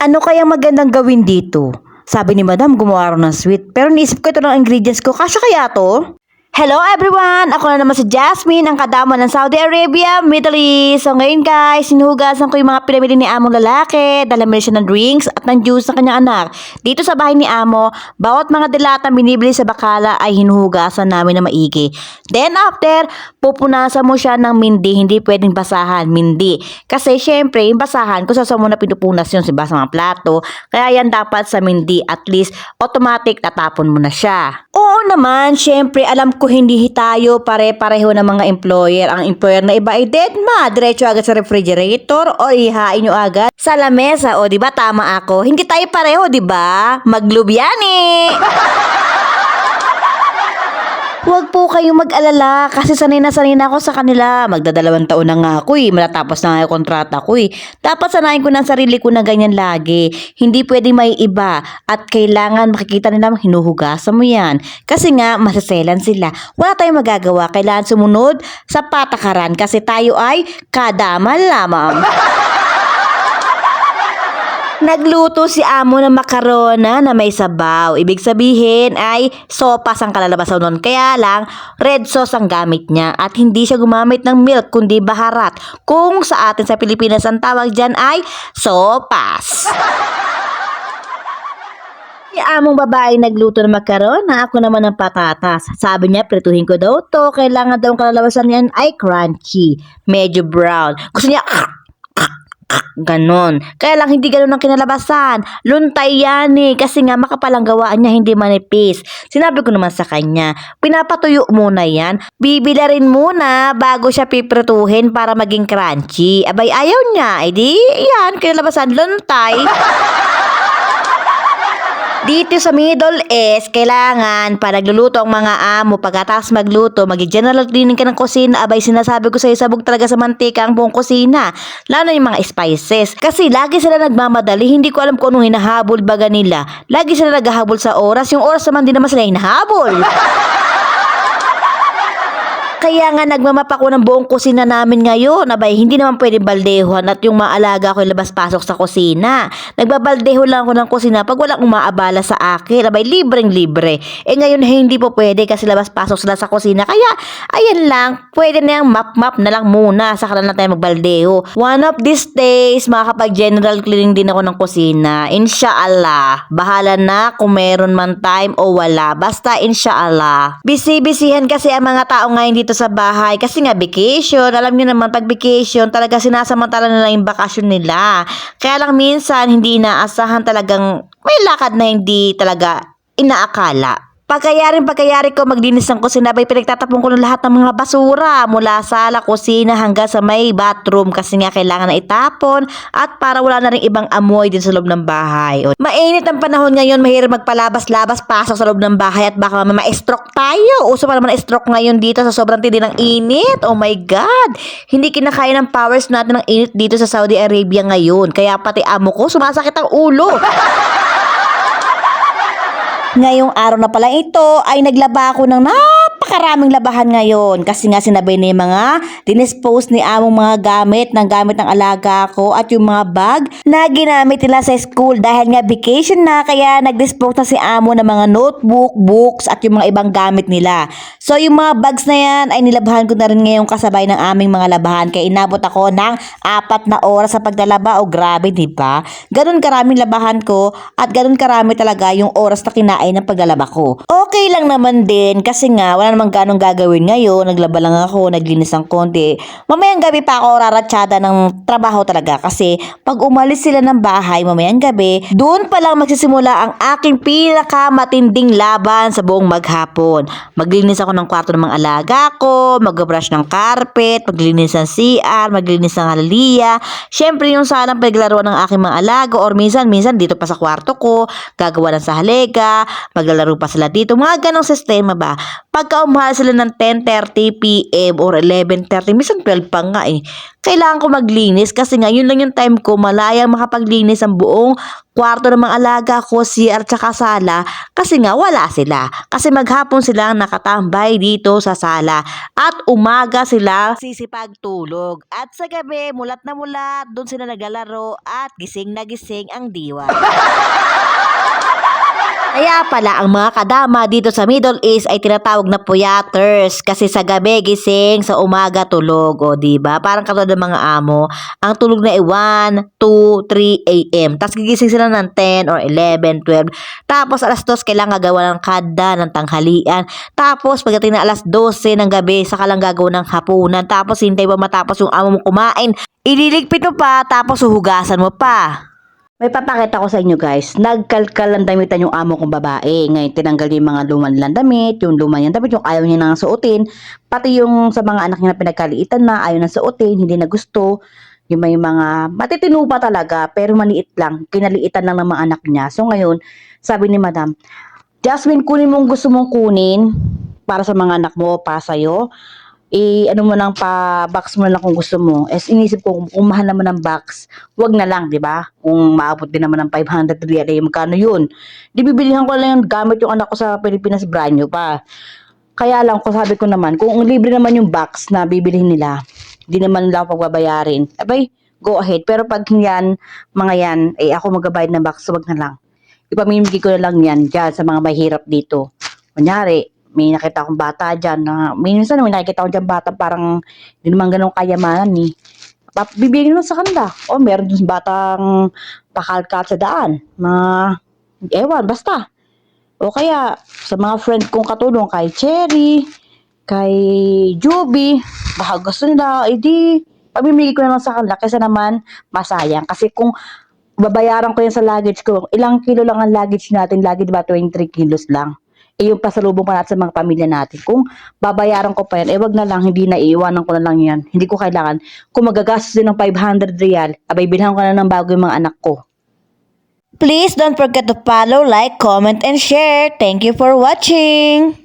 Ano kayang magandang gawin dito? Sabi ni Madam, gumawa raw ng sweet. Pero naisip ko ito ng ingredients ko. Kasya kaya to? Hello everyone! Ako na naman si Jasmine, ang kadama ng Saudi Arabia, Middle East. So ngayon guys, sinuhugasan ko yung mga pinamili ni Among lalaki. Dala mo siya ng drinks at ng juice sa kanyang anak. Dito sa bahay ni Amo, bawat mga dilata binibili sa bakala ay hinuhugasan namin na maigi. Then after, pupunasan mo siya ng mindi, hindi pwedeng basahan, mindi. Kasi syempre, yung basahan, kung saan mo na pinupunas yun, sa mga plato, kaya yan dapat sa mindi, at least automatic tatapon mo na siya. Oo naman, syempre, alam ko hindi tayo pare-pareho ng mga employer. Ang employer na iba ay dead ma, diretso agad sa refrigerator o ihain nyo agad sa lamesa. O diba tama ako? Hindi tayo pareho, diba? Maglubyani! Huwag po kayong mag-alala kasi sanay na ako sa kanila. Magdadalawang taon na nga ako matatapos na nga yung kontrata ko Dapat sanayin ko ng sarili ko na ganyan lagi. Hindi pwedeng may iba at kailangan makikita nila hinuhugasan mo yan. Kasi nga masaselan sila. Wala tayong magagawa. Kailangan sumunod sa patakaran kasi tayo ay kadama lamang. Nagluto si Amo ng makarona na may sabaw. Ibig sabihin ay sopas ang kalalabasan nun. Kaya lang, red sauce ang gamit niya. At hindi siya gumamit ng milk, kundi baharat. Kung sa atin sa Pilipinas ang tawag dyan ay sopas. Si Among babae nagluto ng makarona, ako naman ng patatas. Sabi niya, prituhin ko daw to. Kailangan daw ang kalalabasan niyan ay crunchy. Medyo brown. Gusto niya, ganon. Kaya lang hindi ganon ang kinalabasan. Luntay yan kasi nga makapalang gawaan niya, hindi manipis. Sinabi ko naman sa kanya, pinapatuyo muna yan. Bibilarin muna bago siya piprituhin para maging crunchy. Abay ayaw niya. Di yan, kinalabasan luntay. Dito sa Middle East, kailangan para nagluluto ang mga amo, pagkatapos magluto, mag-general cleaning ka ng kusina, abay sinasabi ko sa'yo, sabog talaga sa mantika ang buong kusina. Lalo yung mga spices. Kasi lagi sila nagmamadali, hindi ko alam kung anong hinahabol baga nila. Lagi sila naghahabol sa oras, yung oras naman din naman sila hinahabol. Kaya nga nagmamap ako ng buong kusina namin ngayon. Abay, hindi naman pwede baldehuan at yung maalaga ko labas-pasok sa kusina. Nagbabaldeho lang ako ng kusina pag walang umaabala sa akin. Abay, libreng-libre. Ngayon hindi po pwede kasi labas-pasok sila sa kusina. Kaya, ayan lang, pwede na yung map-map na lang muna. Saka na tayo magbaldeho. One of these days, makakapag-general cleaning din ako ng kusina. Insyaallah. Bahala na kung meron man time o wala. Basta insyaallah. Busy-busyhan kasi ang mga tao ngayon dito sa bahay kasi nga vacation. Alam niyo naman pag vacation talaga sinasamantala nila yung bakasyon nila. Kaya lang minsan hindi inaasahan, talagang may lakad na hindi talaga inaakala. Pagkayari ko maglinis ng kusina, bay pinagtatapon ko ng lahat ng mga basura mula sala, kusina hanggang sa may bathroom kasi nga kailangan na itapon at para wala na rin ibang amoy din sa loob ng bahay. Mainit ang panahon ngayon, mahirap magpalabas-labas pasok sa loob ng bahay at baka ma-stroke tayo. Uso pa naman stroke ngayon dito sa sobrang tindi ng init. Oh my God! Hindi kinakaya ng powers natin ng init dito sa Saudi Arabia ngayon. Kaya pati amo ko sumasakit ang ulo. Ngayong araw na pala ito ay naglaba ako ng napakaraming labahan ngayon kasi nga sinabi ni mga dinispose ni Among mga gamit ng alaga ko at yung mga bag na ginamit nila sa school dahil nga vacation na, kaya nagdispose na si Amo ng mga notebook, books at yung mga ibang gamit nila. So yung mga bags na yan ay nilabahan ko na rin ngayong kasabay ng aming mga labahan, kaya inabot ako ng 4 na oras sa paglalaba. O grabe, diba? Ganun karaming labahan ko at ganun karami talaga yung oras na kinain ng paglalaba ko. Okay lang naman din kasi nga wala namang ganong gagawin ngayon. Naglaba lang ako, naglinis ng konti. Mamayang gabi pa ako raratsyada ng trabaho talaga kasi pag umalis sila ng bahay mamayang gabi, doon pa lang magsisimula ang aking pinakamatinding laban sa buong maghapon. Maglinis ako ng kwarto ng mga alaga ko, mag-brush ng carpet, maglinis ng CR, maglinis ng halaliya. Syempre yung salang paglaruan ng aking mga alaga or minsan dito pa sa kwarto ko, gagawa ng sahalega, maglalaro pa sila dito. Mga ganong sistema ba? Pagka mahal sila ng 10:30 PM or 11:30, minsan 12 pa nga eh. Kailangan ko maglinis kasi nga yun lang yung time ko, malayang makapaglinis ang buong kwarto ng mga alaga ko, CR tsaka sala, kasi nga wala sila. Kasi maghapon sila nakatambay dito sa sala at umaga sila sisipagtulog. At sa gabi, mulat na mulat, doon sila naglalaro at gising na gising ang diwa. Kaya pala ang mga kadama dito sa Middle East ay tinatawag na puyaters kasi sa gabi gising, sa umaga tulog, o di ba? Parang katulad ng mga amo, ang tulog na ay 1, 2, 3 AM. Tapos gigising sila ng 10 or 11, 12. Tapos alas 2 kailangan gagawa ng kada ng tanghalian. Tapos pagdating na alas 12 ng gabi, saka lang gagawa ng hapunan. Tapos hintay pa matapos yung amo mo kumain. Ililigpit mo pa, tapos huhugasan mo pa. May papakita ko sa inyo guys, nagkalkal ang damitan yung amo kong babae. Ngayon tinanggal yung mga luma nilang damit, yung luma niyang damit, yung ayaw niya nang suotin. Pati yung sa mga anak niya na pinagkaliitan na, ayaw nang suotin, hindi na gusto. Yung may mga matitino pa talaga, pero maliit lang, kinaliitan lang ng mga anak niya. So ngayon, sabi ni Madam, Jasmine, kunin mo ang gusto mong kunin para sa mga anak mo, para sa'yo. Ano mo lang pa box mo lang kung gusto mo. Inisip ko kung mahal naman ng box, wag na lang, 'di ba? Kung maabot din naman ng 500 real, magkano 'yun? Di bibilihan ko lang yung gamit yung anak ko sa Pilipinas, brand new pa. Kaya lang ko sabi ko naman, kung libre naman yung box na bibilihin nila, di naman nila ako pagbabayarin. Abay, go ahead. Pero pag yan, mga yan, ako magbabayad ng box, wag na lang. Ipamimigay ko na lang yan dyan sa mga mahirap dito. Kunyari, may nakita akong bata dyan na, minsan may nakikita akong dyan bata parang hindi naman ganun kayamanan eh. Bibigyan mo sa kanila. O meron dun batang pakalkat sa daan. Ewan, basta. O kaya, sa mga friend kong katulong, kay Cherry, kay Juby, baka gusto nila, edi, pamimigay ko na lang sa kanila kasi naman masayang. Kasi kung babayaran ko yan sa luggage ko, ilang kilo lang ang luggage natin, lagi diba 23 kilos lang. Yung pasalubong pa natin sa mga pamilya natin. Kung babayaran ko pa yan, wag na lang, hindi na iiwanan ko na lang yan. Hindi ko kailangan. Kung magagastos din ng 500 real, abay bilhan ko na ng bago yung mga anak ko. Please don't forget to follow, like, comment, and share. Thank you for watching.